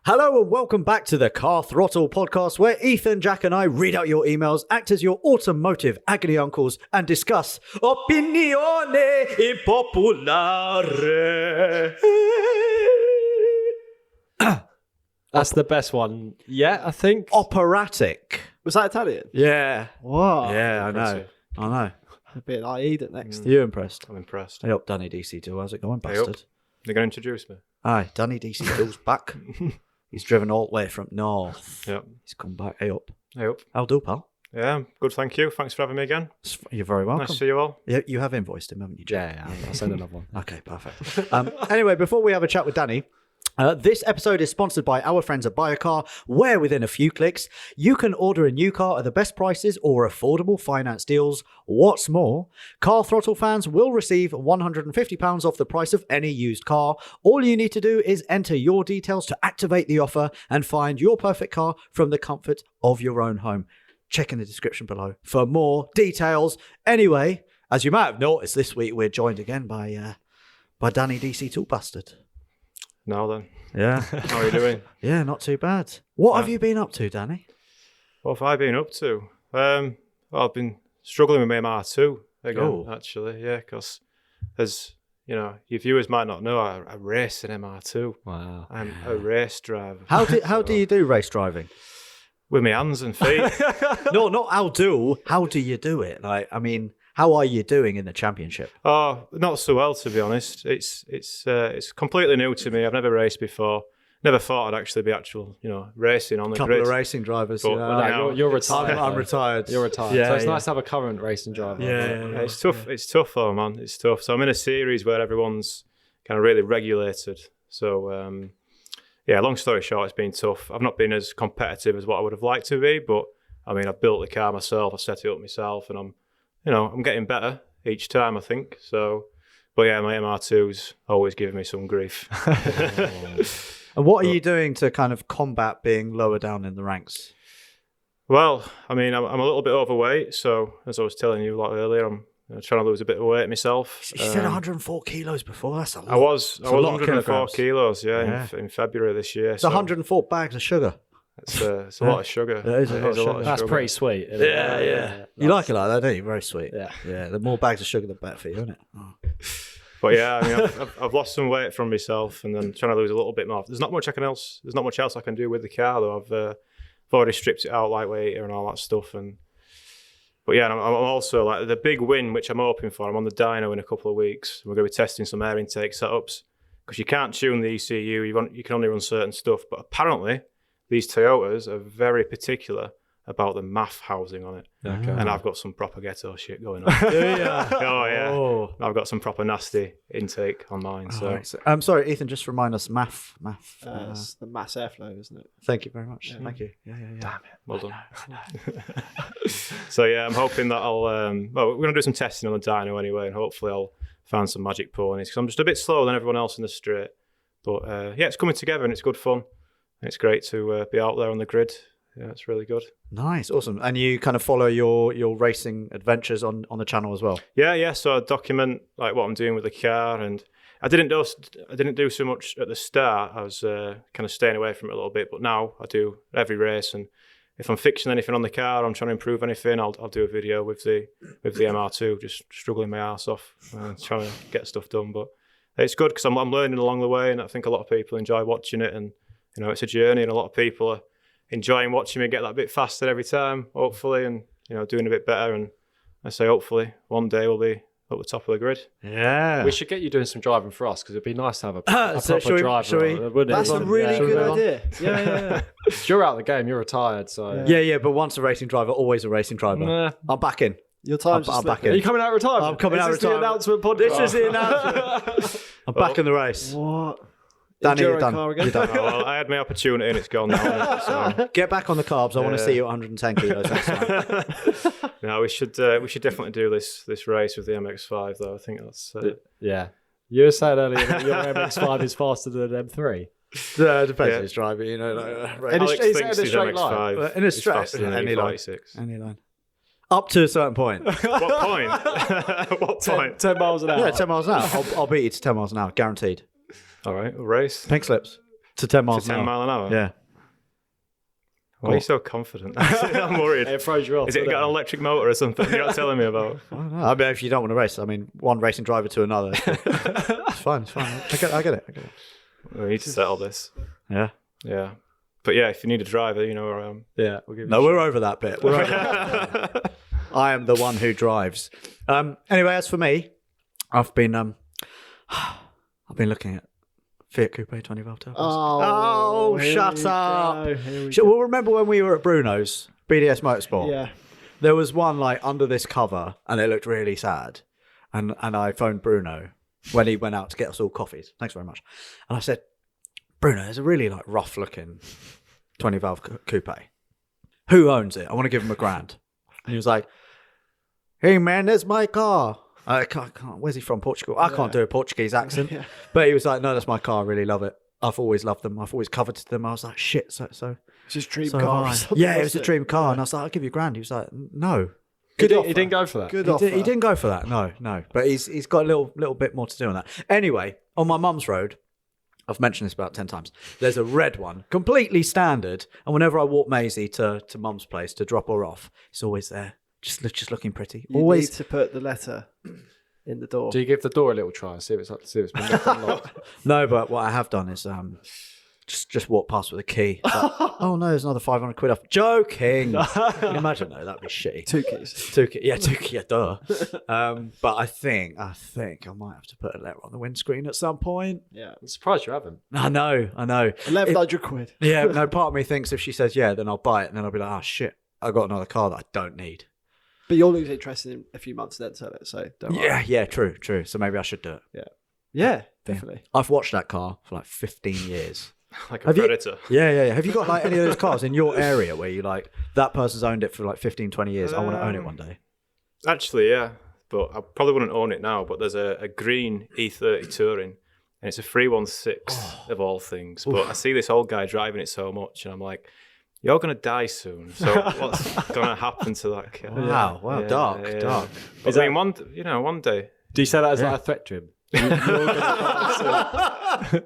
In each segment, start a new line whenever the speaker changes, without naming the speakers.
Hello and welcome back to the Car Throttle podcast, where Ethan, Jack and I read out your emails, act as your automotive agony uncles, and discuss opinione impopolare.
That's the best one. Yeah, I think.
Operatic.
Was that Italian?
Yeah.
Wow.
Yeah, I know. A
bit like Eat it next.
You impressed?
I'm impressed.
Hey up, Danny DC2. How's it going,
Hey
bastard?
up. They're going to introduce me.
Aye, Danny DC2's back. He's driven all the way from north.
Yep.
He's come back. Hey up.
Hey up.
How do, pal?
Yeah, good, thank you. Thanks for having me again.
You're very welcome.
Nice to see you all.
Yeah, you have invoiced him, haven't you, Jack?
Yeah, I'll send another one.
Okay, perfect. Anyway, before we have a chat with Danny, this episode is sponsored by our friends at Buy a Car, where within a few clicks, you can order a new car at the best prices or affordable finance deals. What's more, Car Throttle fans will receive £150 off the price of any used car. All you need to do is enter your details to activate the offer and find your perfect car from the comfort of your own home. Check in the description below for more details. Anyway, as you might have noticed, this week we're joined again by Danny DC2 Bastard.
Now then.
Yeah.
How are you doing?
Yeah, not too bad. What have you been up to, Danny?
What have I been up to? Well, I've been struggling with my MR2 again,
Oh.
actually. Yeah, because as you know, your viewers might not know, I race an MR2.
Wow.
I'm a race driver.
How do you do race driving?
With my hands and feet.
No, not how do. How do you do it? Like, I mean, how are you doing in the championship?
Oh, not so well, to be honest. It's completely new to me. I've never raced before. Never thought I'd actually be racing on the
Couple
grid.
of racing drivers.
But-
you know.
but
No, you're retired.
I'm
though.
retired.
You're retired.
Yeah,
So it's
yeah.
nice to have a current racing driver.
Yeah.
It's tough. It's tough though, man. It's tough. So I'm in a series where everyone's kind of really regulated. So long story short, it's been tough. I've not been as competitive as what I would have liked to be, but I mean, I've built the car myself. I set it up myself, and I'm getting better each time, I think. So, but yeah, my MR2's always giving me some grief.
And what are you doing to kind of combat being lower down in the ranks?
Well, I mean, I'm a little bit overweight, so as I was telling you a lot earlier, I'm trying to lose a bit of weight myself.
You said 104 kilos before. That's a lot.
I was
It's a lot of
104
kilograms.
kilos,
Yeah.
in February this year.
It's 104 bags of sugar.
It's a lot of sugar.
It is a lot of sugar.
That's
sugar.
pretty sweet. isn't it?
You like it like that, don't you? Very sweet.
Yeah.
Yeah. The more bags of sugar, the better for you, isn't it? Oh.
But yeah, I mean, I've lost some weight from myself, and then trying to lose a little bit more. There's not much else I can do with the car though. I've already stripped it out, lightweight and all that stuff. But yeah, I'm also like the big win, which I'm hoping for. I'm on the dyno in a couple of weeks. We're going to be testing some air intake setups because you can't tune the ECU. You can only run certain stuff. But apparently, these Toyotas are very particular about the MAF housing on it.
Okay.
And I've got some proper ghetto shit going on.
Do you?
Oh yeah,
Oh.
I've got some proper nasty intake on mine. So
Right, so- I'm sorry, Ethan, just remind us, MAF.
It's the mass airflow, isn't it?
Thank you very much. Thank you. Yeah.
damn it, well done. So yeah, I'm hoping that we're going to do some testing on the dyno anyway, and hopefully I'll find some magic ponies because I'm just a bit slower than everyone else in the straight. But yeah, it's coming together and it's good fun. And it's great to be out there on the grid. Yeah, it's really good.
Nice, awesome. And you kind of follow your racing adventures on the channel as well?
Yeah. So I document like what I'm doing with the car, and I didn't do so much at the start. I was kind of staying away from it a little bit, but now I do every race. And if I'm fixing anything on the car, I'm trying to improve anything, I'll do a video with the MR2, just struggling my ass off, trying to get stuff done. But it's good because I'm learning along the way, and I think a lot of people enjoy watching it. And it's a journey, and a lot of people are enjoying watching me get that bit faster every time, hopefully, and doing a bit better. And I say hopefully one day we'll be at the top of the grid.
Yeah.
We should get you doing some driving for us because it'd be nice to have a
So
proper driver.
shall we-
wouldn't it?
That's a really good idea. Yeah.
You're out of the game. You're retired, so
Yeah, but once a racing driver, always a racing driver.
Nah.
I'm back in.
Your time's
I'm
just
back
slipping.
Are you coming out of retirement?
I'm coming out of
Is this the
retirement.
announcement podcast?
This is the announcement. I'm back in the race.
What?
Danny, you're
Enduro
done.
car again?
You're done.
Oh, well, I had my opportunity and it's gone now. So.
Get back on the carbs. I want to see you at 110 kilos next time.
No, we should definitely do this race with the MX-5 though. I think that's
Yeah. You were saying earlier that your MX-5 is faster than an M3.
It depends
Yeah.
who's driving,
In a-
Alex
is it
thinks
in a
his
straight line?
MX-5
In a
is
straight-
faster than
any
any
line.
46.
Any line. Up to a certain point.
What point? What point?
10 miles an hour.
Yeah, 10 miles an hour. I'll beat you to 10 miles an hour, guaranteed.
All right, we'll race.
Pink slips. To 10
to
miles
10
an hour.
mile an hour.
Yeah.
Why are you so confident? I'm worried.
It throws you off.
Is it got an electric motor or something you're not telling me about?
I don't know. I mean, if you don't want to race, I mean, one racing driver to another. It's fine. It's fine. I get it.
We need to settle this.
Yeah.
Yeah. But yeah, if you need a driver, you know where I am.
Yeah, we'll give you
No, we're over that bit. We're over that bit. I am the one who drives. Anyway, as for me, I've been looking at Fiat Coupe 2012 Turbos. Oh,
here
shut
we
up.
go, here we
So,
go.
well, remember when we were at Bruno's, BDS Motorsport?
Yeah.
There was one like under this cover and it looked really sad. And I phoned Bruno when he went out to get us all coffees. Thanks very much. And I said, Bruno, there's a really like rough looking 20 valve coupe. Who owns it? I want to give him $1,000. And he was like, hey man, that's my car. I can't. Where's he from? Portugal. I can't do a Portuguese accent.
Yeah.
But he was like, no, that's my car. I really love it. I've always loved them. I've always coveted them. I was like, shit. So
It's his dream
so
car.
have
or
I.
something,
Yeah, it was
wasn't
a dream car. And I was like, I'll give you $1,000. He was like, no.
Good
He
offer.
didn't go for that.
Good
He,
offer.
he didn't go for that. No. But he's got a little bit more to do on that. Anyway, on my mum's road, I've mentioned this about 10 times. There's a red one, completely standard. And whenever I walk Maisie to mum's place to drop her off, it's always there. Just looking pretty.
You
Always.
need to put the letter in the door.
Do you give the door a little try and see if it's been left unlocked?
No, but what I have done is just walk past with a key. It's like, oh no, there's another 500 quid off. Joking. Can you imagine though? That'd be shitty.
2 keys.
Two keys. Yeah, 2 keys. Yeah, duh. But I think I might have to put a letter on the windscreen at some point.
Yeah.
I'm surprised you haven't.
I know.
1,100 quid.
Yeah, no, part of me thinks if she says yeah, then I'll buy it, and then I'll be like, oh shit, I got another car that I don't need.
But you'll lose interest in a few months and then sell it, so don't worry.
Yeah, true. So maybe I should do it.
Yeah, definitely.
I've watched that car for like 15 years.
Like a
Have you-
predator.
Yeah. Have you got like any of those cars in your area where you like that person's owned it for like 15, 20 years? I want to own it one day.
Actually, yeah. But I probably wouldn't own it now. But there's a green E30 Touring. And it's a 316 of all things. But I see this old guy driving it so much. And I'm like, you're going to die soon. So what's going to happen to that car?
Wow,
Yeah,
dark.
But I mean, one day.
Do you say that as like a threat to him? You're gonna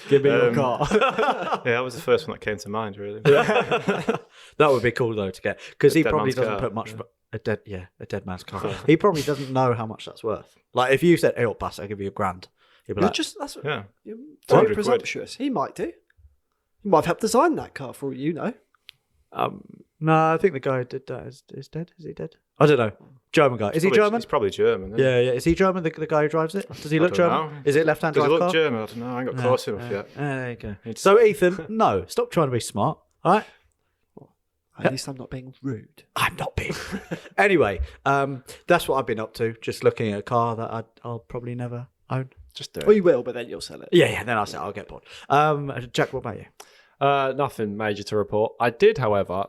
give me your car.
Yeah, that was the first one that came to mind, really.
That would be cool though to get because he
dead
probably
man's
doesn't
car.
put much. A dead man's car. He probably doesn't know how much that's worth. Like if you said, "Hey, pass, I'll give you $1,000," he'd be
You're
like,
just that's
Yeah.
you're
200
very
quid.
presumptuous. He might do. He might have helped design that car for all you know.
"No, I think the guy who did that is dead. Is he dead? I don't know. German guy. Is he German?
He's probably German.
Yeah. Is he German? The guy who drives it? Does he look
don't
German?
know.
Is it left-hand
Does
drive
he look
car?
German? I don't know. I ain't got close enough yet.
There you go.
It's-
So Ethan, no, stop trying to be smart. All right.
At least I'm not being rude.
I'm not being. Anyway, that's what I've been up to. Just looking at a car that I'll probably never own.
Just do
Well,
it.
you will, but then you'll sell it.
Yeah. Then I'll get bored. Jack, what about you?
Nothing major to report. I did, however,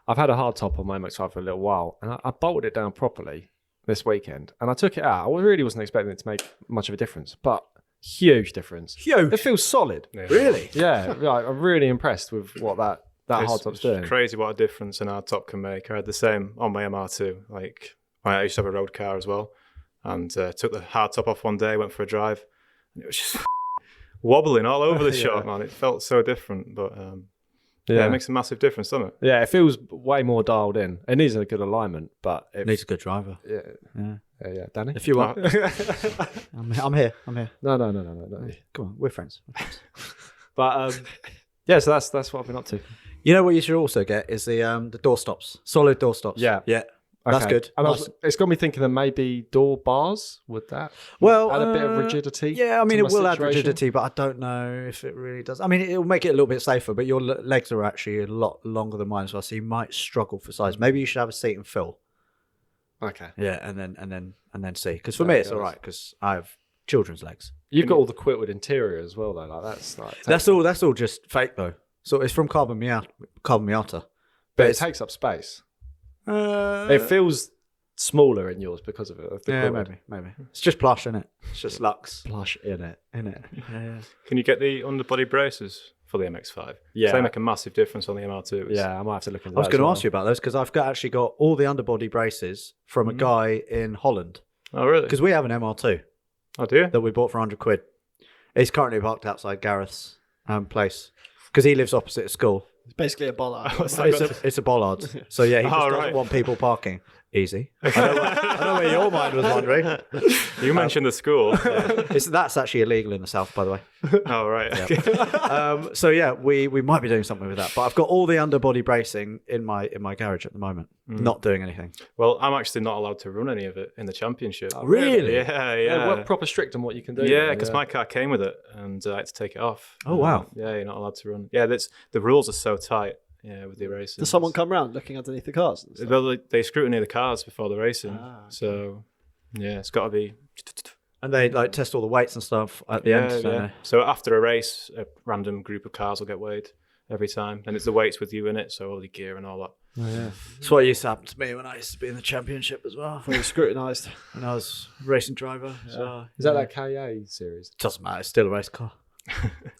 I've had a hard top on my MX-5 for a little while, and I bolted it down properly this weekend, and I took it out. I really wasn't expecting it to make much of a difference, but huge difference.
Huge.
It feels solid.
Yeah.
Really?
Yeah, I'm really impressed with what that hard top's doing.
It's crazy what a difference an hard top can make. I had the same on my MR2. Like I used to have a road car as well, and took the hard top off one day, went for a drive, and it was just wobbling all over the shop, man. It felt so different, but yeah, it makes a massive difference, doesn't it?
Yeah, it feels way more dialed in. It needs a good alignment, but it
Needs a good driver.
yeah, Danny.
If you want, I'm here.
No.
Come on, we're friends.
But yeah, so that's what I've been up to.
You know what you should also get is the door stops, solid door stops.
Yeah.
That's
Okay.
good.
And
Nice.
it's got me thinking that maybe door bars would that
Well,
add a bit of rigidity.
Yeah, I mean,
to
it
my
will add
situation?
rigidity, but I don't know if it really does. I mean, it'll make it a little bit safer, but your legs are actually a lot longer than mine as well, so you might struggle for size. Maybe you should have a seat and fill.
Okay.
Yeah, and then see. Because for me, it's all right because I have children's legs.
You've got all the Quitwood interior as well, though. Like
That's all just fake though. So it's from carbon miata,
but it takes up space. It feels smaller in yours because of it. Of the
yeah,
Quitwood.
maybe. It's just plush, isn't it? It's just luxe,
Plush in it.
Yeah.
Can you get the underbody braces for the MX-5?
Yeah.
They make a massive difference on the MR2.
Yeah, I might have to look into
I was
that
going to
as
ask you about those because I've actually got all the underbody braces from a guy in Holland
Oh, really?
because we have an MR2
Oh, do you?
that we bought for £100. It's currently parked outside Gareth's place because he lives opposite a school.
It's basically a bollard.
It's a bollard. So yeah, he just doesn't
right.
want people parking. Easy. I know where your mind was wandering.
You mentioned the school.
That's actually illegal in the south, by the way.
Oh, right.
So yeah, we might be doing something with that. But I've got all the underbody bracing in my garage at the moment. Not doing anything.
Well, I'm actually not allowed to run any of it in the championship.
Really?
Yeah.
We're proper strict on what you can do.
Yeah, because my car came with it and I had to take it off.
Oh, wow.
Yeah, you're not allowed to run. Yeah, the rules are so tight. Yeah, with the racing.
Does someone come round looking underneath the cars? And stuff?
Well, they scrutiny the cars before the racing. So, yeah, it's got to be.
And they like test all the weights and stuff at the end. So.
So after a race, a random group of cars will get weighed every time, and it's the weights with you in it, so all the gear and all that.
Oh, yeah. That's what used to happen to me when I used to be in the championship as well.
Fully scrutinised.
When I was racing driver. So,
Is that KA series?
doesn't matter. It's still a race car.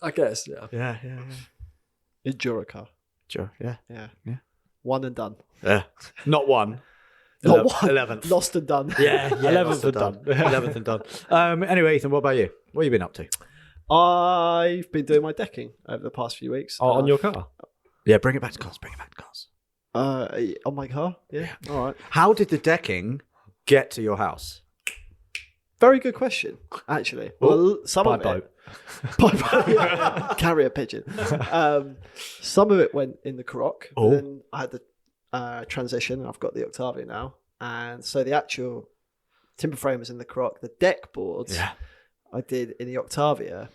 I guess. Yeah.
Yeah.
Enduro car.
Sure. Yeah.
Yeah. One and done.
Yeah. Not one.
Not one.
11th.
Lost and done.
Yeah.
11th and done.
11th and done. Anyway, Ethan, what about you? What have you been up to?
I've been doing my decking over the past few weeks.
Oh, on your car?
Yeah, bring it back to cars.
On my car? Yeah. All right.
How did the decking get to your house?
Very good question, actually. Well, some
By
of
boat.
it. By boat. Yeah. Carrier pigeon. Some of it went in the Karoq.
Oh.
Then I had the transition. I've got the Octavia now. And so the actual timber frame was in the Karoq. The deck boards I did in the Octavia.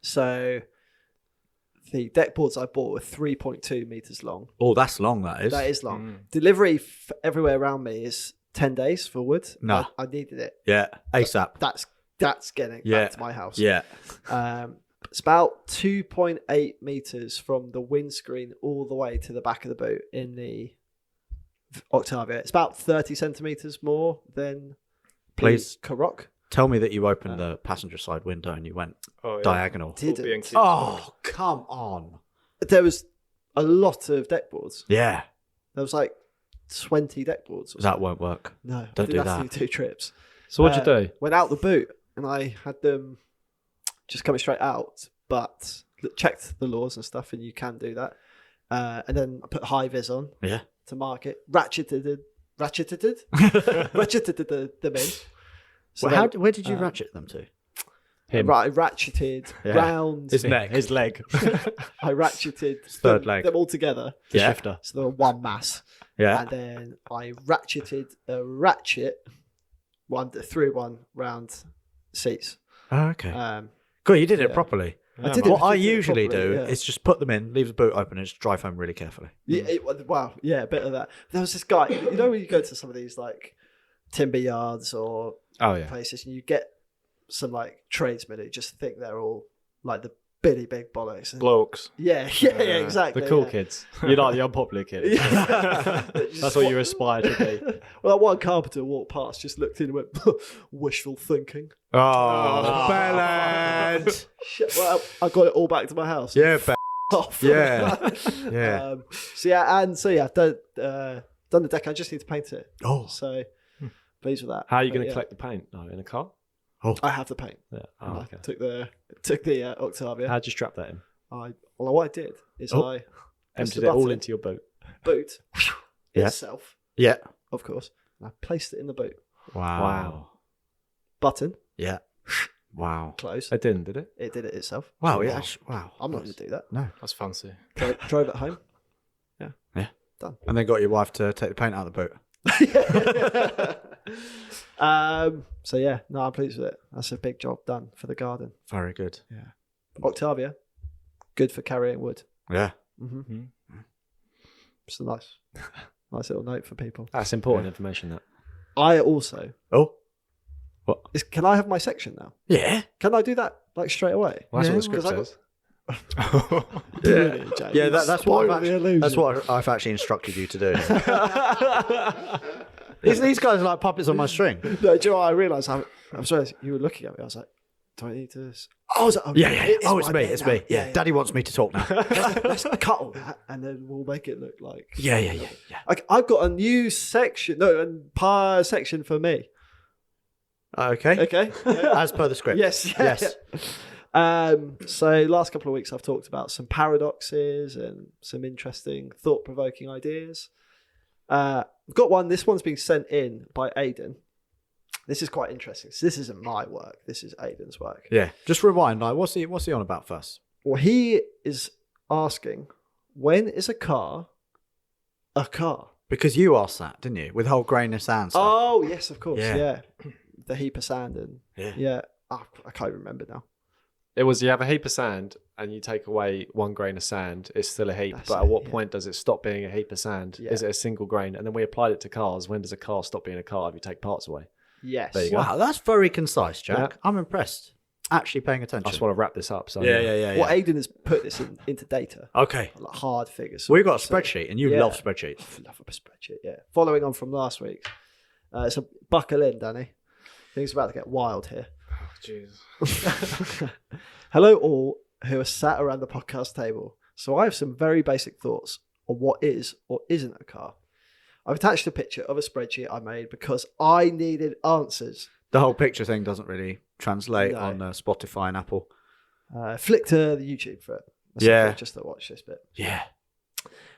So the deck boards I bought were 3.2 meters long.
Oh, that's long, that is.
That is long. Delivery everywhere around me is 10 days for wood.
No.
I needed it.
Yeah, ASAP.
That's getting back to my house.
Yeah.
It's about 2.8 meters from the windscreen all the way to the back of the boot in the Octavia. It's about 30 centimeters more than
Please.
the Karoq.
Tell me that you opened the passenger side window and you went diagonal.
Didn't.
Oh, come on.
There was a lot of deck boards.
Yeah.
There was like 20 deck boards.
That won't work.
No,
Don't do
have
that.
to do 2 trips.
So what'd you do?
Went out the boot and I had them just coming straight out, but checked the laws and stuff, and you can do that. And then I put high vis on to mark it. Ratcheted them in. So
Well, where did you ratchet them to?
Him.
I ratcheted round
His neck. His leg.
I ratcheted
Third leg.
them all together.
Yeah.
Shifter.
So they were one mass.
Yeah.
And then I ratcheted a ratchet through one round seats.
Oh, okay.
Um,
Cool, you did it properly.
I did it
What I
particularly
usually
properly,
do
yeah.
is just put them in, leave the boot open, and just drive home really carefully.
Yeah, a bit of that. There was this guy, you know, when you go to some of these like timber yards or
Oh, yeah.
places, and you get some like tradesmen who just think they're all like the bitty big bollocks. And,
Blokes.
yeah, exactly.
The cool
yeah.
kids. You're like the unpopular kid. That's what you aspire to be.
Well, that one carpenter walked past, just looked in and went, wishful thinking.
Oh, bellend.
Shit, well, I got it all back to my house.
Yeah,
Off.
yeah, yeah.
I've done the deck. I just need to paint it.
Oh,
So pleased with that.
How are you
But,
going to collect the paint? No, in a car?
I have the paint.
Yeah. Oh, okay.
Took the Octavia.
How'd you strap that in?
What I did is I pressed
Emptied
the
it all
button,
into your boot.
boot
Yeah.
itself,
yeah.
of course. And I placed it in the boot.
Wow.
Button,
Yeah. Wow.
close.
It didn't, did it?
It did it itself.
Wow. Yeah. Wow.
I'm not going to do that.
No.
That's fancy.
Drove it home.
And then got your wife to take the paint out of the boot.
So yeah, no, I'm pleased with it. That's a big job done for the garden.
Very good.
Octavia, good for carrying wood.
Yeah.
It's a nice little note for people.
That's important information, that.
I also
Oh.
can I have my section now?
Yeah.
Can I do that like straight away?
Well, that's
Yeah,
what the script
'cause I
says.
Brilliant, Jack.
Yeah.
You
That's what
spoiled
I've
the
actually,
illusion.
that's what I've actually instructed you to do. These guys are like puppets on my string.
No, do you know what I realised? I'm sorry, you were looking at me. I was like, do I need to? Oh, is it,
Yeah. It's
my
me.
bit
It's
now.
me. Yeah. Daddy wants me to talk now.
Let's cut all that, and then we'll make it look like.
Yeah.
I've got a new section. No, a section for me.
Okay.
Okay.
As per the script.
Yes.
Yes.
So last couple of weeks I've talked about some paradoxes and some interesting thought-provoking ideas. I've got one. This one's been sent in by Aidan. This is quite interesting. So this isn't my work. This is Aidan's work.
Yeah. Just rewind. Like, what's he on about first?
Well, he is asking, when is a car a car?
Because you asked that, didn't you? With the whole grain of sand stuff.
Oh, yes, of course.
Yeah.
Yeah. The heap of sand and Oh, I can't remember now.
It was you have a heap of sand and you take away 1 grain of sand, it's still a heap.
That's
but
it,
at what
yeah.
point does it stop being a heap of sand?
Yeah.
Is it a single grain? And then we applied it to cars. When does a car stop being a car if you take parts away?
Yes.
There you go.
Wow, that's very concise, Jack.
Yeah.
I'm impressed. Actually paying
I
attention.
just want to wrap this up. So
Yeah.
Well, Aidan has put this into data,
Okay.
like hard figures.
We've got a
So-
spreadsheet, and you
yeah.
love spreadsheets.
I love a spreadsheet, yeah. Following on from last week. So buckle in, Danny. Things are about to get wild here.
Jeez.
Hello all who are sat around the podcast table. So I have some very basic thoughts on what is or isn't a car. I've attached a picture of a spreadsheet I made because I needed answers.
The whole picture thing doesn't really translate
No.
on Spotify and Apple.
Flick to the YouTube for it.
Yeah.
Just to watch this bit.
Yeah.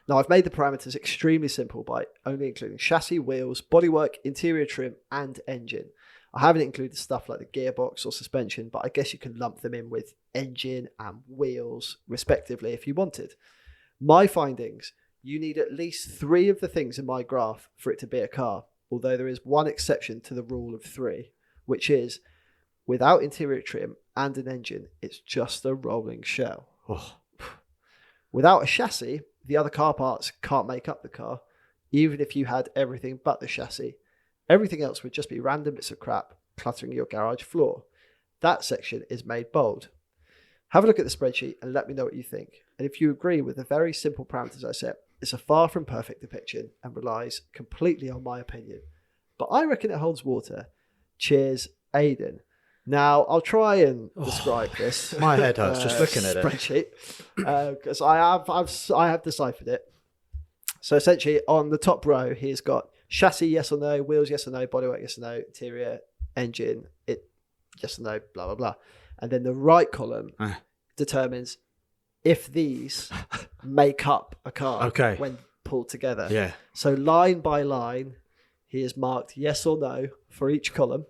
Now, I've made the parameters extremely simple by only including chassis, wheels, bodywork, interior trim, and engine. I haven't included stuff like the gearbox or suspension, but I guess you can lump them in with engine and wheels, respectively, if you wanted. My findings, you need at least 3 of the things in my graph for it to be a car, although there is one exception to the rule of 3, which is without interior trim and an engine, it's just a rolling shell.
Oh.
Without a chassis, the other car parts can't make up the car, even if you had everything but the chassis. Everything else would just be random bits of crap cluttering your garage floor. That section is made bold. Have a look at the spreadsheet and let me know what you think. And if you agree with the very simple parameters I set, it's a far from perfect depiction and relies completely on my opinion. But I reckon it holds water. Cheers, Aidan. Now, I'll try and describe this.
My head hurts just looking at it.
Spreadsheet, because I have deciphered it. So essentially, on the top row, he's got chassis, yes or no, wheels, yes or no, bodywork, yes or no, interior, engine, yes or no, blah, blah, blah. And then the right column determines if these make up a car when pulled together.
Yeah.
So line by line, he has marked yes or no for each column.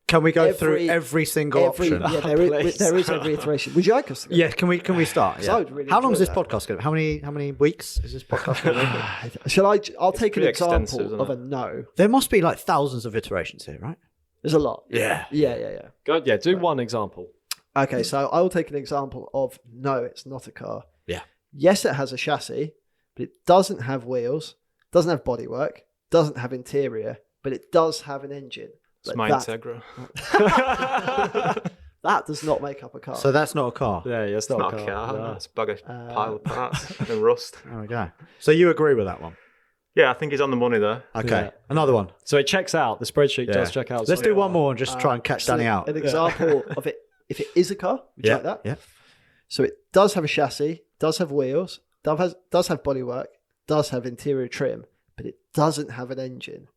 Can we go through every single option?
Yeah, there is every iteration. Would you like us to go?
Yeah, can we start? Yeah.
I would really
How long is
enjoy
this
that.
podcast going to be? How many weeks is this podcast going to be?
Shall I? I'll take an
pretty extensive,
example
isn't
of
it?
a no.
There must be like thousands of iterations here, right?
There's a lot.
Yeah.
Yeah.
Go, yeah, do one example.
Okay, so I will take an example of no, it's not a car.
Yeah.
Yes, it has a chassis, but it doesn't have wheels, doesn't have bodywork, doesn't have interior, but it does have an engine.
It's
But
my
that,
Integra.
that does not make up a car.
So that's not a car.
Yeah, it's
It's not a car.
No.
It's a bag of pile of parts and rust.
There we go. So you agree with that one?
Yeah, I think he's on the money there.
Okay.
Yeah.
Another one.
So it checks out. The spreadsheet does check out.
Let's do one more and just try and catch
So
Danny out.
An example of it, if it is a car, would you like that?
Yeah.
So it does have a chassis, does have wheels, does have bodywork, does have interior trim, but it doesn't have an engine.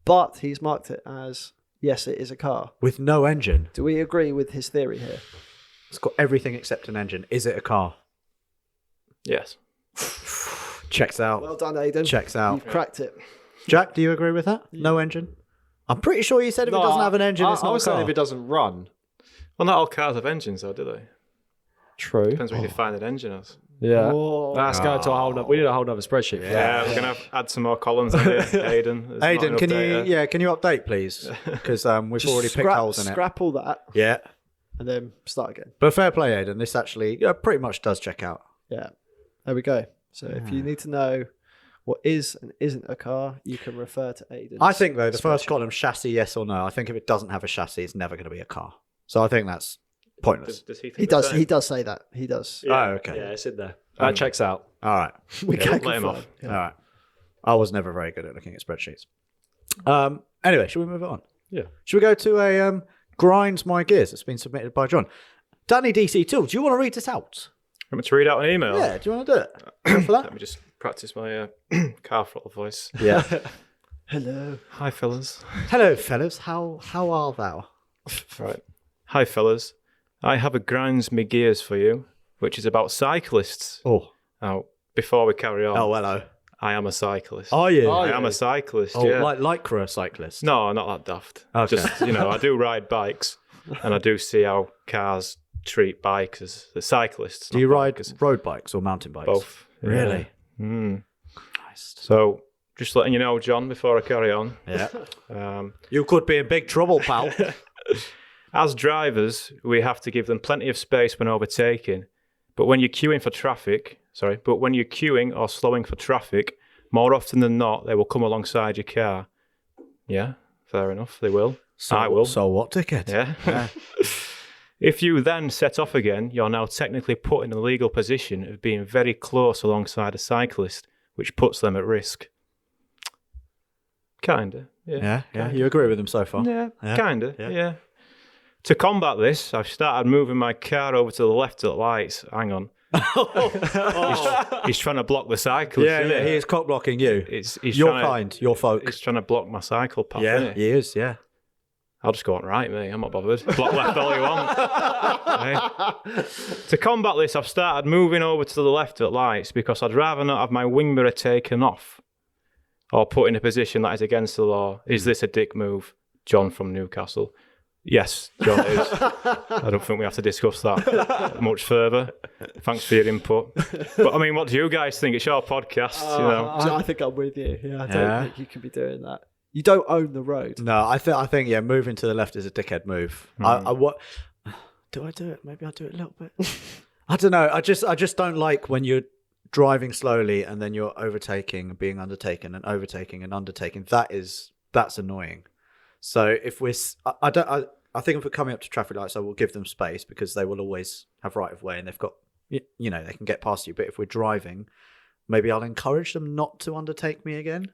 But he's marked it as, yes, it is a car.
With no engine.
Do we agree with his theory here?
It's got everything except an engine. Is it a car?
Yes.
Checks out.
Well done, Aidan.
Checks out.
You've cracked it.
Jack, do you agree with that? No engine? I'm pretty sure you said if it doesn't have an engine, it's
I
not
was
a car.
saying if it doesn't run.
Well, not all cars have engines, though, do they?
True.
Depends what you define an engine as.
Yeah.
Oh.
Let's go to a whole nother. We need a whole nother spreadsheet. For
Yeah,
that.
we're gonna add some more columns in here, Aidan. There's not
Aidan,
enough
can
data.
you update, please? Because we've
Just
already picked holes in it.
Scrap all that
Yeah.
and then start again.
But fair play, Aidan. This actually pretty much does check out.
Yeah. There we go. So if you need to know what is and isn't a car, you can refer to Aidan.
I think, though, the first column, chassis, yes or no, I think if it doesn't have a chassis, it's never going to be a car. So I think that's pointless.
Does he think
He
the
does.
same?
He does say that. He does.
Oh, okay.
Yeah, it's in there. That checks out.
All right.
We
Yeah,
can't
let him
confirm.
off.
Yeah.
All right. I was never very good at looking at spreadsheets. Anyway, should we move on?
Yeah.
Should we go to a Grinds My Gears that's been submitted by John? Danny DC2, do you want to read this out?
Want me to read out an email?
Yeah, do you want to do it? Go for
Let
that?
me just practice my car throttle voice.
Yeah.
Hello.
Hi, fellas.
Hello, fellas. How are thou?
Right. Hi, fellas. I have a grinds me gears for you, which is about cyclists.
Oh.
Now, before we carry on,
hello.
I am a cyclist.
Are you?
I am a cyclist,
Oh,
yeah.
like lycra cyclist?
No, not that daft.
Okay.
Just, I do ride bikes, and I do see how cars treat bikes as the cyclists.
Do you ride road bikes or mountain bikes?
Both. Yeah.
Really?
Christ. So, just letting you know, John, before I carry on.
Yeah. You could be in big trouble, pal.
As drivers, we have to give them plenty of space when overtaking. But when you're queuing or slowing for traffic, more often than not, they will come alongside your car. Yeah, fair enough, they will. I will.
So what, dickhead?
Yeah. If you then set off again, you're now technically put in a legal position of being very close alongside a cyclist, which puts them at risk. Kinda.
Yeah. You agree with him so far?
Yeah. Kinda. Yeah. To combat this, I've started moving my car over to the left at lights. Hang on. He's trying to block the cyclist.
Yeah, he is cock blocking you.
He's
your folk.
He's trying to block my cycle path.
Yeah, he is. Yeah.
I'll just go on right, mate. I'm not bothered. Block left all you want. Right? To combat this, I've started moving over to the left at lights because I'd rather not have my wing mirror taken off or put in a position that is against the law. Is this a dick move? John from Newcastle. Yes, John, it is. I don't think we have to discuss that much further. Thanks for your input. But I mean, what do you guys think? It's your podcast,
I think I'm with you. Yeah, I don't think you can be doing that. You don't own the road.
No, I think moving to the left is a dickhead move. What do I do it? Maybe I do it a little bit. I don't know. I just don't like when you're driving slowly and then you're overtaking and being undertaken and overtaking and undertaking. That's annoying. So if I think if we're coming up to traffic lights, I will give them space because they will always have right of way and they've got, they can get past you. But if we're driving, maybe I'll encourage them not to undertake me again.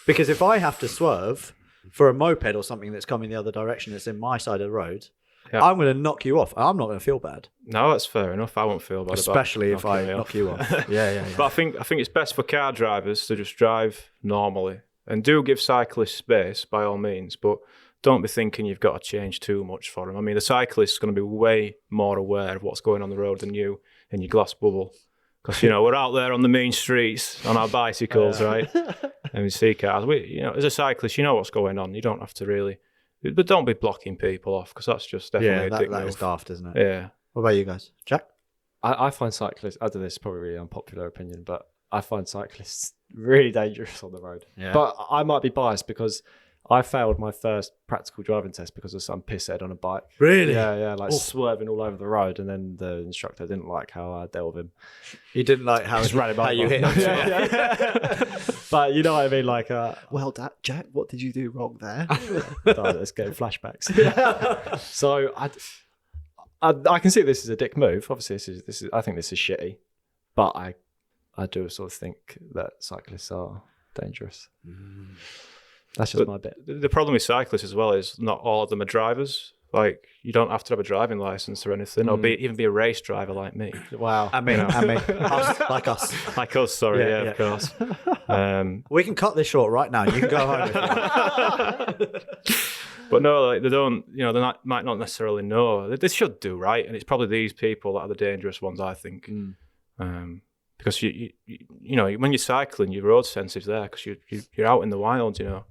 Because if I have to swerve for a moped or something that's coming the other direction that's in my side of the road, I'm going to knock you off. I'm not going to feel bad.
No, that's fair enough. I won't feel bad
especially if I knock you off. Yeah.
But I think it's best for car drivers to just drive normally and do give cyclists space by all means, but don't be thinking you've got to change too much for them. I mean, the cyclist's going to be way more aware of what's going on the road than you in your glass bubble. Because, we're out there on the main streets on our bicycles, right? And we see cars. As a cyclist, you know what's going on. You don't have to really... But don't be blocking people off, because that's just definitely a dick move.
That is daft, isn't it?
Yeah.
What about you guys? Jack?
I find cyclists... I don't know, this is probably a really unpopular opinion, but I find cyclists really dangerous on the road. Yeah. But I might be biased because I failed my first practical driving test because of some pisshead on a bike.
Really?
Yeah, swerving all over the road, and then the instructor didn't like how I dealt with him.
He didn't like how you hit him.
Yeah. But you know what I mean? Like,
well, Jack, what did you do wrong there?
Let's get flashbacks. So I can see this is a dick move. Obviously, this is. I think this is shitty, but I do sort of think that cyclists are dangerous. That's just my bit.
The problem with cyclists as well is not all of them are drivers. Like, you don't have to have a driving license or anything, or even be a race driver like me.
Wow.
I mean, like us.
Like us, sorry, yeah. Of course.
We can cut this short right now. You can go home if you want.
But no, like, they don't, might not necessarily know. They should do, right? And it's probably these people that are the dangerous ones, I think. Because, you when you're cycling, your road sense is there because you're out in the wild, You're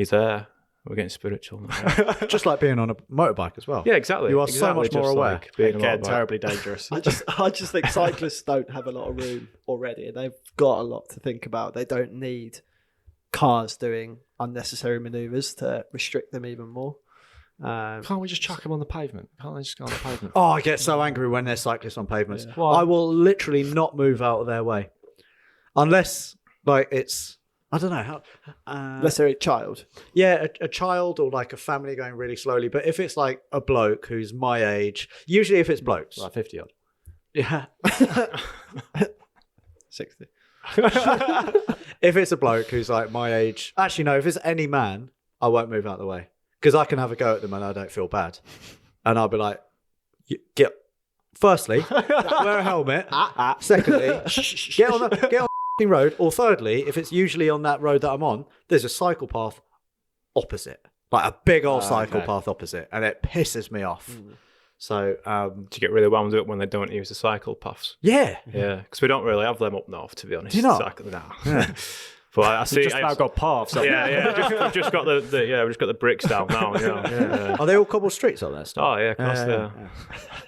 there. We're getting spiritual now.
Just like being on a motorbike as well.
Yeah, exactly.
You are so much more aware.
Again, terribly dangerous.
I just think cyclists don't have a lot of room already, and they've got a lot to think about. They don't need cars doing unnecessary manoeuvres to restrict them even more.
Can't we just chuck them on the pavement? Can't they just go on the pavement?
Oh, I get so angry when there's cyclists on pavements.
Yeah.
I will literally not move out of their way. Unless, it's... I don't know how.
Unless they're a child.
Yeah, a child or like a family going really slowly. But if it's like a bloke who's my age, usually if it's blokes.
Like 50 odd.
Yeah.
60.
If it's a bloke who's like my age. Actually, no, if it's any man, I won't move out of the way. Because I can have a go at them and I don't feel bad. And I'll be like, firstly, wear a helmet. Secondly, get on the road, or thirdly, if it's usually on that road that I'm on, there's a cycle path opposite, like a big old cycle path opposite, and it pisses me off. So,
Do you get really wound up when they don't use the cycle paths?
yeah.
Yeah, because we don't really have them up north, to be honest.
Do you not?
Cycle, no. But I see.
Just about got paths.
We've just got we've just got the bricks down now. Yeah.
Are they all cobbled streets up there still?
Oh yeah, of course they are.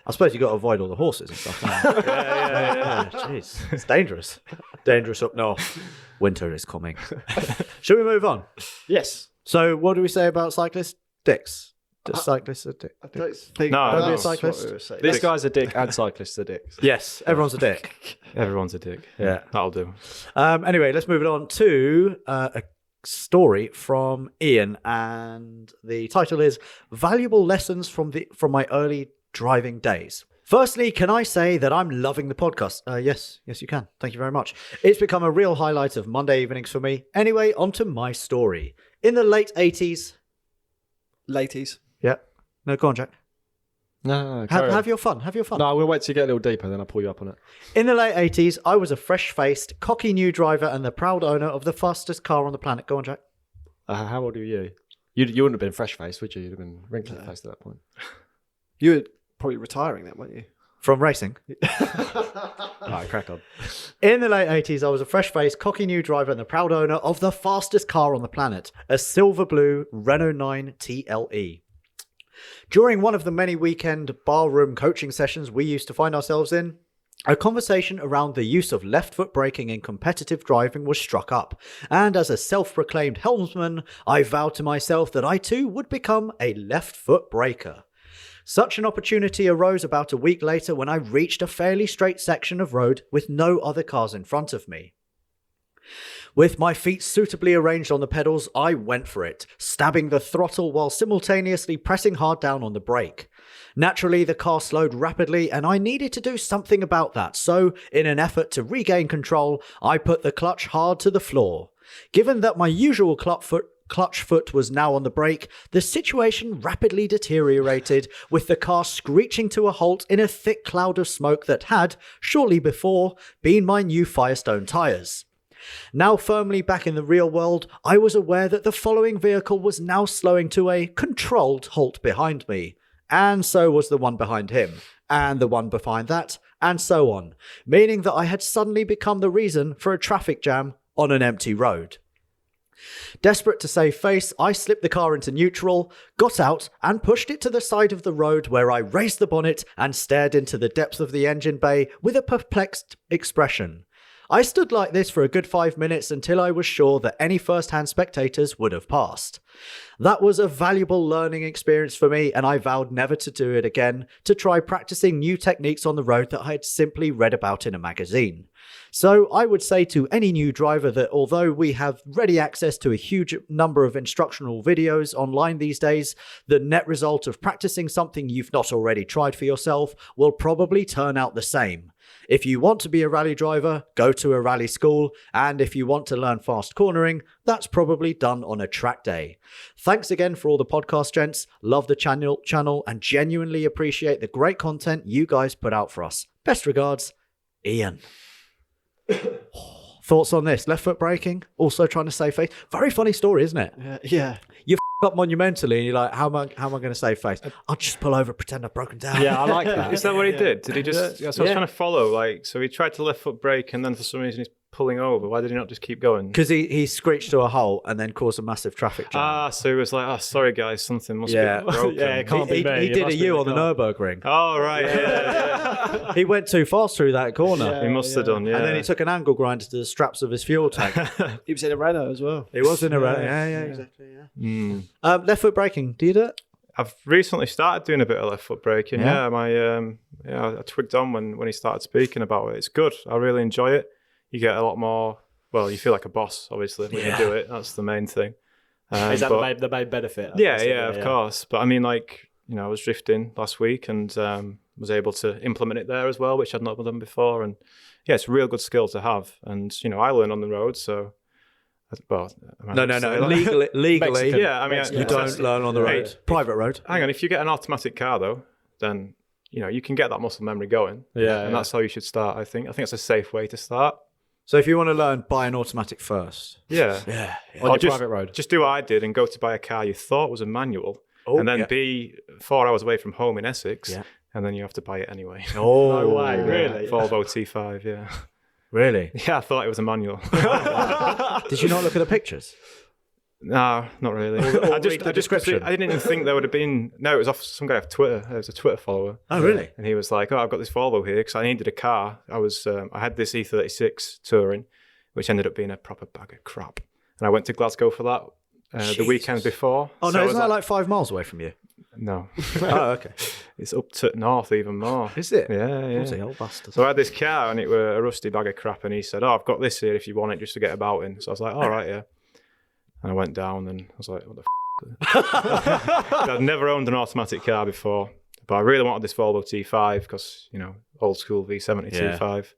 I suppose you've got to avoid all the horses and stuff.
Yeah.
Jeez, it's dangerous. Dangerous up north. Winter is coming. Should we move on?
Yes.
So, what do we say about cyclists? Dicks. Just cyclists are dicks.
I don't think
No,
that's
don't be a
what
cyclist.
we were saying.
This guy's a dick and cyclists are dicks.
Yes, everyone's a dick.
Everyone's a dick.
Yeah.
That'll do.
Anyway, let's move it on to a story from Ian, and the title is "Valuable Lessons from my Early Driving Days." Firstly, can I say that I'm loving the podcast? Yes, you can. Thank you very much. It's become a real highlight of Monday evenings for me. Anyway, on to my story. In the late 80s...
Ladies.
Yeah. No, go on, Jack.
No,
Have your fun. Have your fun.
No, we'll wait till you get a little deeper, then I'll pull you up on it.
In the late 80s, I was a fresh-faced, cocky new driver and the proud owner of the fastest car on the planet. Go on, Jack.
How old are you? You wouldn't have been fresh-faced, would you? You'd have been wrinkly-faced at that point.
You were probably retiring then, weren't you?
From racing.
All right, crack on.
In the late 80s, I was a fresh-faced, cocky new driver and the proud owner of the fastest car on the planet, a silver blue Renault 9 TLE. During one of the many weekend barroom coaching sessions we used to find ourselves in, a conversation around the use of left foot braking in competitive driving was struck up, and as a self-proclaimed helmsman, I vowed to myself that I too would become a left foot braker. Such an opportunity arose about a week later when I reached a fairly straight section of road with no other cars in front of me. With my feet suitably arranged on the pedals, I went for it, stabbing the throttle while simultaneously pressing hard down on the brake. Naturally, the car slowed rapidly and I needed to do something about that, so in an effort to regain control, I put the clutch hard to the floor. Given that my usual clutch foot was now on the brake, the situation rapidly deteriorated, with the car screeching to a halt in a thick cloud of smoke that had, shortly before, been my new Firestone tyres. Now firmly back in the real world, I was aware that the following vehicle was now slowing to a controlled halt behind me, and so was the one behind him, and the one behind that, and so on, meaning that I had suddenly become the reason for a traffic jam on an empty road. Desperate to save face, I slipped the car into neutral, got out and pushed it to the side of the road, where I raised the bonnet and stared into the depth of the engine bay with a perplexed expression. I stood like this for a good 5 minutes until I was sure that any first-hand spectators would have passed. That was a valuable learning experience for me, and I vowed never to do it again, to try practicing new techniques on the road that I had simply read about in a magazine. So I would say to any new driver that although we have ready access to a huge number of instructional videos online these days, the net result of practicing something you've not already tried for yourself will probably turn out the same. If you want to be a rally driver, go to a rally school, and if you want to learn fast cornering, that's probably done on a track day. Thanks again for all the podcast, gents. Love the channel and genuinely appreciate the great content you guys put out for us. Best regards, Ian. Thoughts on this? Left foot braking, also trying to save face. Very funny story, isn't it?
Yeah.
You up monumentally and you're like, how am I going to save face? I'll just pull over, pretend I've broken down.
Yeah, I like that.
Is that what he did? Did he just? Yeah, so I was trying to follow. So he tried to left foot brake, and then for some reason he's pulling over. Why did he not just keep going?
Because he screeched to a halt and then caused a massive traffic jam.
So he was like, "Oh, sorry guys, something must be broken."
Yeah, it can't be me.
He did a U on the Nürburgring.
Oh right, yeah.
He went too fast through that corner.
He must have done, yeah.
And then he took an angle grinder to the straps of his fuel tank.
He was in a Renault as well.
He was in a Renault. Yeah, exactly. Yeah. Left foot braking. Do you do it?
I've recently started doing a bit of left foot braking. Yeah, I twigged on when he started speaking about it. It's good. I really enjoy it. You get a lot more. Well, you feel like a boss, obviously, when you do it. That's the main thing.
Is that the main benefit?
Of course. But I mean, I was drifting last week and was able to implement it there as well, which I'd not done before. And yeah, it's a real good skill to have. And I learn on the road, so. Well,
no. Legally,
yeah. I mean,
you don't learn on the road. Private road.
Hang on, if you get an automatic car though, then you can get that muscle memory going.
Yeah,
that's how you should start. I think it's a safe way to start.
So if you want to learn, buy an automatic first.
Yeah.
On your private road.
Just do what I did and go to buy a car you thought was a manual, and then be 4 hours away from home in Essex, and then you have to buy it anyway.
Oh,
No way,
Yeah,
really?
Volvo T5, yeah.
Really?
Yeah, I thought it was a manual.
Did you not look at the pictures?
No, not really.
Or
I
read the description?
I didn't even think there would have been. No, it was off some guy off Twitter. It was a Twitter follower.
Oh, really?
And he was like, "Oh, I've got this Volvo here because I needed a car. I had this E36 Touring, which ended up being a proper bag of crap. And I went to Glasgow for that the weekend before.
Oh,
So
no,
I
isn't
was
that like 5 miles away from you?
no,
Oh, okay.
it's up to north even more.
Is it?
Yeah, yeah.
Bloody old bastard.
So I had this car and it were a rusty bag of crap, and he said, "Oh, I've got this here if you want it just to get about in." So I was like, "All right, yeah." And I went down and I was like, "What the f-?" I'd never owned an automatic car before, but I really wanted this Volvo T5 because, you know, old school V70
Yeah.
T5.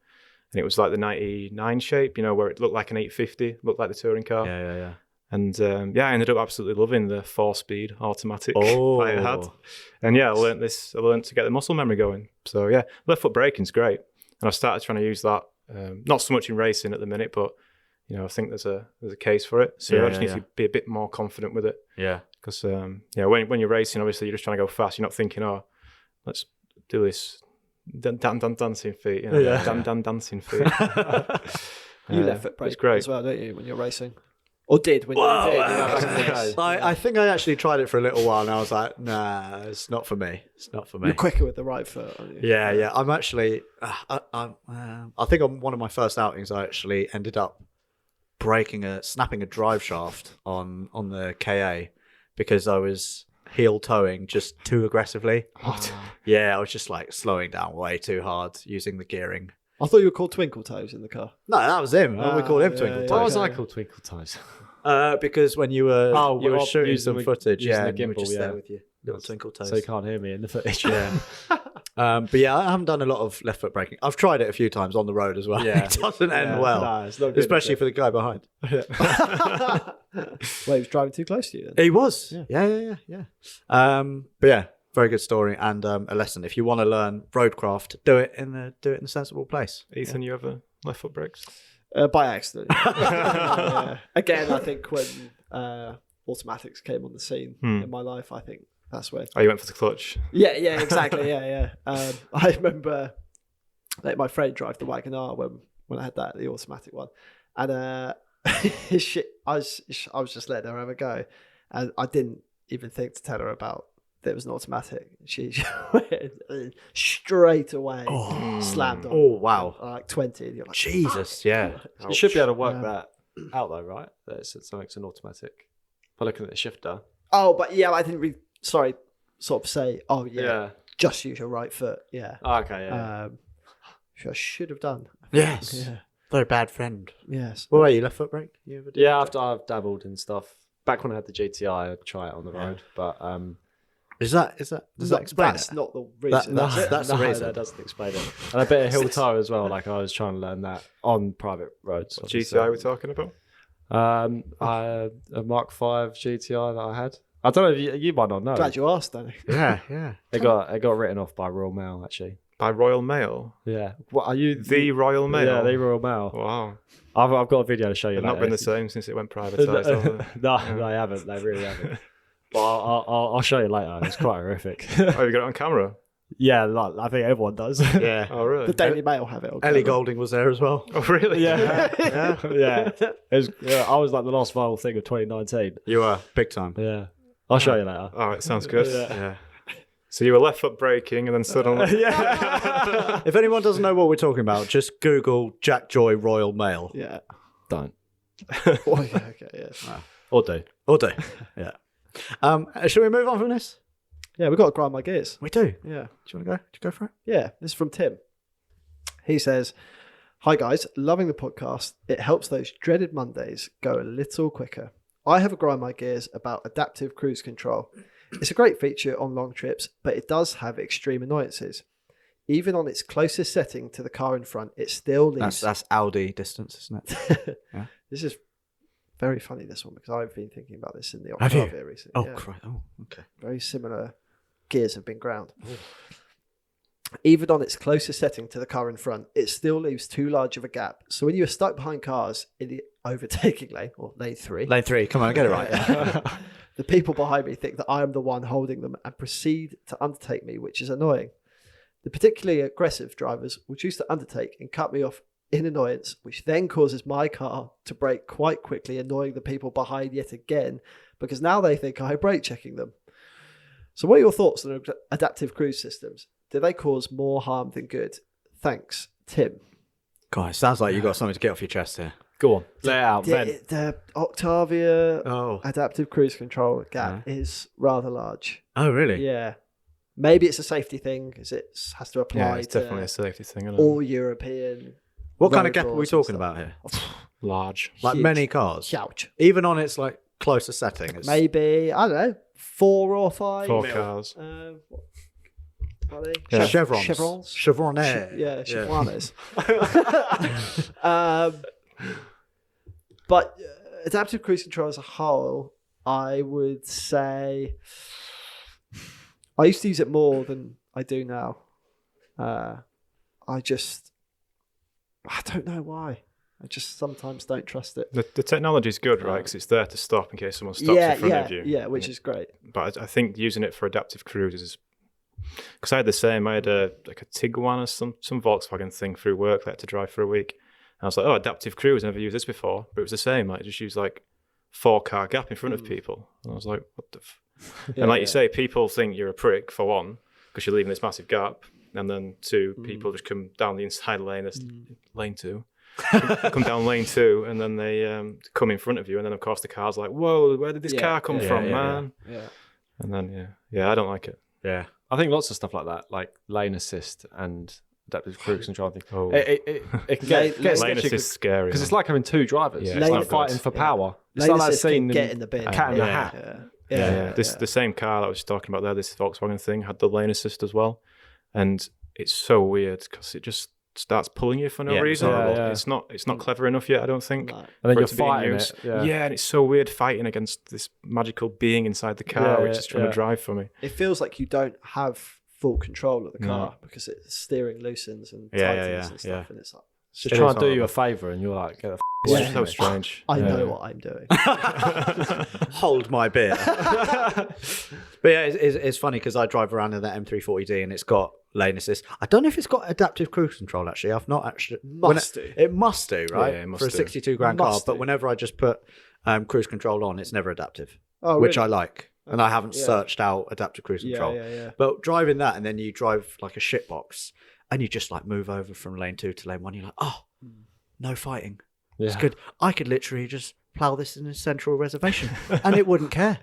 And it was like the 99 shape, you know, where it looked like an 850, looked like the touring car.
Yeah.
And I ended up absolutely loving the 4-speed automatic
Oh.
I had. And I learned to get the muscle memory going. So yeah, left foot braking's great. And I've started trying to use that, not so much in racing at the minute, but you know, I think there's a case for it. So I just need to be a bit more confident with it.
Yeah.
Because when you're racing, obviously you're just trying to go fast. You're not thinking, "Oh, let's do this dancing feet." You know, dancing feet.
You left foot
It's
brake
great.
as well, don't you, when you're racing? Or did when you did? You know, back in the day.
I think I actually tried it for a little while and I was like, nah, it's not for me. It's not for me.
You're quicker with the right foot, aren't you?
Yeah. I'm actually, I think on one of my first outings, I actually ended up snapping a drive shaft on the KA because I was heel towing just too aggressively.
What?
Yeah, I was just like slowing down way too hard using the gearing.
I thought you were called Twinkle Toes in the car.
No, that was him. We called him
yeah,
Twinkle
yeah.
Why
Toes.
was I called Twinkle Toes?
Because when you were
well,
shooting
using
some
the-
footage,
using the
and you were
gimbal,
just
yeah.
there with your little twinkle toes.
So you can't hear me in the footage.
Yeah. But yeah, I haven't done a lot of left foot braking. I've tried it a few times on the road as well.
Yeah.
It doesn't end well,
No, it's not good,
especially
is
for the guy behind.
Well, he was driving too close to you then.
He was. Yeah. But yeah, very good story and a lesson. If you want to learn roadcraft, do it in a sensible place.
Ethan, you ever left foot brakes?
By accident. Yeah. Again, I think when automatics came on the scene in my life, I think that's when.
Oh, you went for the clutch.
Yeah, exactly. Yeah. I remember letting my friend drive the Wagoner when I had the automatic one, and I was just letting her have a go, and I didn't even think to tell her about that it was an automatic. She went straight away, slammed on.
Oh wow.
Like 20. And you're like,
Jesus, yeah.
You should be able to work that out though, right? That it's an automatic. By looking at the shifter.
oh, but yeah, I didn't really. Sorry, sort of say. Oh yeah, just use your right foot. Yeah.
Oh, okay. Yeah.
Which I should have done.
Yes.
Yeah.
Very bad friend.
Yes.
What about you, left foot brake? You ever do
Yeah, I've dabbled in stuff. Back when I had the GTI, I'd try it on the road, but
Does that explain
That's
it?
not the reason.
That's the
no,
reason.
that doesn't explain it. And a bit of hill toe as well. Like I was trying to learn that on private roads.
GTI we're talking about?
A Mark V GTI that I had. I don't know if you might not know.
Glad you asked, Danny.
Yeah.
It got written off by Royal Mail actually.
By Royal Mail?
Yeah. What are you?
The Royal Mail?
Yeah, the Royal Mail.
Wow.
I've got a video to show you.
They've
later.
not been the same since it went privatised.
No, they haven't. They really haven't. But I'll show you later. It's quite horrific.
Oh, you got it on camera?
Yeah, like, I think everyone does.
Yeah.
Oh, really?
The Daily Mail have it.
Ellie Goulding was there as well.
Oh, really?
Yeah. Yeah. It was, I was like the last viral thing of 2019.
You were big time.
Yeah. I'll show you later.
All right, sounds good.
Yeah.
So you were left foot braking and then suddenly...
Yeah.
If anyone doesn't know what we're talking about, just Google Jack Joy Royal Mail.
Yeah.
Don't.
Oh, yeah. Okay. Yeah.
Or do.
Or do. Yeah. Shall we move on from this?
Yeah. We've got to grind my gears.
We do. Do
Yeah.
you want to go? Do you go for it?
Yeah. This is from Tim. He says, "Hi guys, loving the podcast. It helps those dreaded Mondays go a little quicker. I have a grind my gears about adaptive cruise control. It's a great feature on long trips, but it does have extreme annoyances. Even on its closest setting to the car in front, it still leaves..."
That's Audi distance, isn't it? Yeah.
This is very funny, this one, because I've been thinking about this in the
Have you?
Octavia recently.
Oh,
Yeah.
Christ. Oh, okay.
Very similar gears have been ground. Even on its closest setting to the car in front, it still leaves too large of a gap. So when you are stuck behind cars in the overtaking lane, or lane 3,
Lane 3. Come on, get it right.
the people behind me think that I am the one holding them and proceed to undertake me, which is annoying. The particularly aggressive drivers will choose to undertake and cut me off in annoyance, which then causes my car to brake quite quickly, annoying the people behind yet again, because now they think I'm brake checking them. So what are your thoughts on adaptive cruise systems? Do they cause more harm than good? Thanks, Tim.
God, it sounds like you got something to get off your chest here.
Go on, lay it out.
The Octavia adaptive cruise control gap is rather large.
Oh, really?
Yeah. Maybe it's a safety thing, because it has to apply
it's
to
definitely a safety thing. Isn't it?
all European.
What kind of
road
gap are we
laws and
talking
stuff.
about here?
Large.
Like
Huge.
many cars?
Huge.
Even on its like closer setting? It's...
Maybe, I don't know, 4 or 5.
4 cars.
What are they?
Yeah.
Chevrons.
Chevrons.
Chevronet.
Chevrones. But adaptive cruise control as a whole, I would say I used to use it more than I do now. I don't know why. I just sometimes don't trust it.
The technology is good, right? Because it's there to stop in case someone stops in front of you.
Yeah, which is great.
But I think using it for adaptive cruise is... Because I had the same. I had a Tiguan or some Volkswagen thing through work that I had to drive for a week. And I was like, oh, adaptive cruise, I've never used this before. But it was the same. Like, just use like 4-car gap in front of people. And I was like, what the...
Yeah,
and like you say, people think you're a prick, for one, because you're leaving this massive gap. And then 2, people just come down the inside lane, that's lane 2. Come down lane 2, and then they come in front of you. And then, of course, the car's like, whoa, where did this car come from, man?
Yeah.
And then, I don't like it.
Yeah.
I think lots of stuff like that, like lane assist and adaptive cruise control. I think
Oh.
it can get
Lane
Lane assist is scary.
because it's like having 2 drivers.
Yeah,
It's
Lane
like
assist,
fighting for power. It's
Lane
like that
assist can
scene
get in the bin.
Cat in the Hat.
Yeah.
The same car that I was talking about there, this Volkswagen thing, had the lane assist as well. And it's so weird because it just starts pulling you for no reason.
yeah.
It's not clever enough yet, I don't think.
No.
And then
for
you're
it to be in
fighting
use.
it.
Yeah, and it's so weird fighting against this magical being inside the car, which is trying to drive for me.
It feels like you don't have full control of the car because the steering loosens and tightens and stuff, and it's like
Just try and do you a favour, and you're like, get the
It's so strange.
I know what I'm doing.
Hold my beer. But yeah, it's funny because I drive around in that M340D and it's got lane assist. I don't know if it's got adaptive cruise control, actually. I've not actually... It must do, right?
Yeah, it must
For a
do.
62 grand car.
Must
But
do.
whenever I just put cruise control on, it's never adaptive,
Oh,
which I
really?
like. And I haven't
Yeah.
searched out adaptive cruise control.
Yeah.
But driving that and then you drive like a shitbox and you just like move over from lane 2 to lane 1. You're like, oh, no fighting. It's good. I could literally just plough this in a central reservation and it wouldn't care.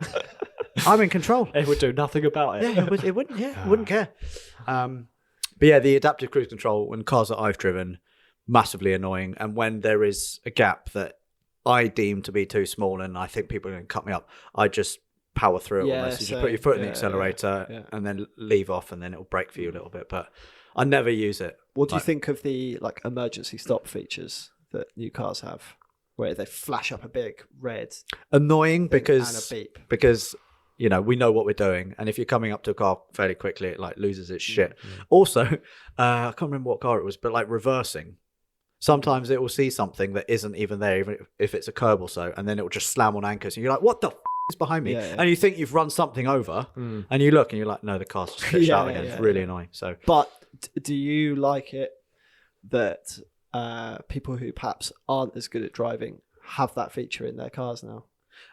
I'm in control.
It would do nothing about it.
Yeah, it wouldn't. Yeah, it wouldn't care. But yeah, the adaptive cruise control in cars that I've driven, massively annoying. And when there is a gap that I deem to be too small and I think people are going to cut me up, I just power through it almost. You just put your foot in the accelerator and then leave off, and then it'll brake for you a little bit. But I never use it.
What do you think of the like emergency stop features that new cars have, where they flash up a big red
Annoying
thing
because
and a beep?
because you know we know what we're doing, and if you're coming up to a car fairly quickly, it like loses its shit. Also, I can't remember what car it was, but like reversing. Sometimes it will see something that isn't even there, even if it's a curb or so, and then it will just slam on anchors, and you're like, "What the f- is behind me?"
Yeah.
And you think you've run something over, and you look, and you're like, "No, the car's just glitched out again." It's really annoying. So,
But do you like it that people who perhaps aren't as good at driving have that feature in their cars now?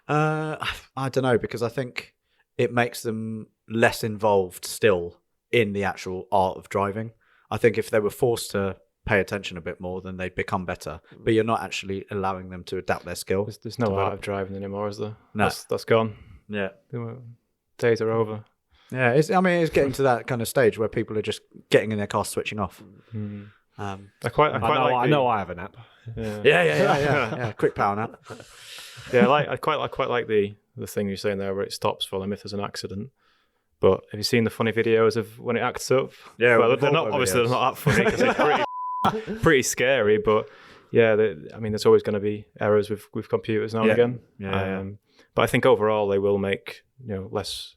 I don't know, because I think it makes them less involved still in the actual art of driving. I think if they were forced to pay attention a bit more, then they'd become better. But you're not actually allowing them to adapt their skill.
There's no art of driving anymore, is there?
No.
That's gone.
Yeah.
Days are over.
Yeah, it's getting to that kind of stage where people are just getting in their car, switching off.
I quite
I know I have an app.
Yeah. Quick power nap.
Yeah, I quite like the thing you're saying there, where it stops for them if there's an accident. But have you seen the funny videos of when it acts up?
Yeah,
well,
with
they're not
Volvo
obviously
videos.
they're not that funny because it's pretty scary. But yeah, I mean, there's always going to be errors with computers now and again.
Yeah.
But I think overall they will make less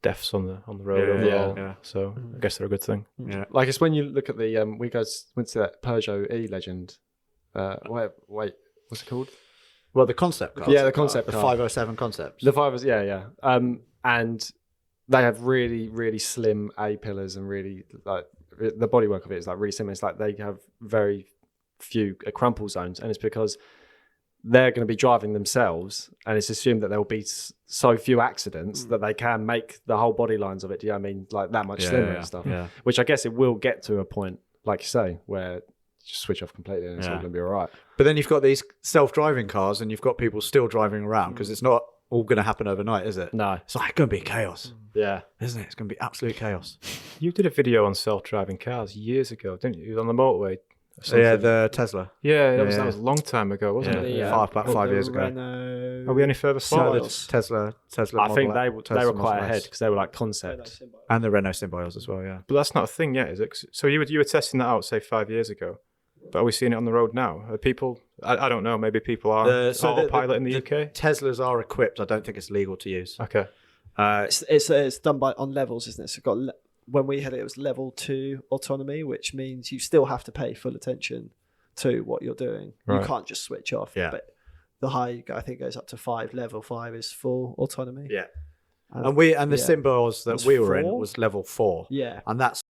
deaths on the road overall.
Yeah.
So I guess they're a good thing.
Yeah.
Like it's when you look at the we guys went to that Peugeot E Legend. Wait, what's it called?
Well, the concept car.
Yeah, the concept
The
car.
507 concept.
The 5 was and they have really, really slim A pillars and really like the bodywork of it is like really slim. It's like they have very few crumple zones, and it's because they're going to be driving themselves, and it's assumed that there will be so few accidents that they can make the whole body lines of it. Do you know what I mean? Like that much slimmer and stuff. Yeah. Which I guess it will get to a point, like you say, where just switch off completely and it's all going to be all right.
But then you've got these self-driving cars, and you've got people still driving around because it's not all going to happen overnight, is it?
No.
It's like going to be chaos.
Yeah.
Isn't it? It's going to be absolute chaos.
You did a video on self-driving cars years ago, didn't you? It was on the motorway.
Yeah, the Tesla.
Yeah, that was a long time ago, wasn't it?
Yeah.
About 5 years ago.
Are we any further forward?
Tesla.
I think they
Tesla
were quite
Model
ahead
S.
because they were like concept.
And the Renault Symbios as well, yeah.
But that's not a thing yet, is it? So you were testing that out, say 5 years ago. But are we seeing it on the road now? Are people? I don't know. Maybe people are autopilot in the UK.
Teslas are equipped. I don't think it's legal to use.
Okay.
It's done on levels, isn't it? So when we had it, it was level 2 autonomy, which means you still have to pay full attention to what you're doing.
Right.
You can't just switch off.
Yeah.
But the higher you go, I think it goes up to 5. Level 5 is full autonomy.
Yeah. And the Symbios that we were in
4?
was level 4.
Yeah.
And that's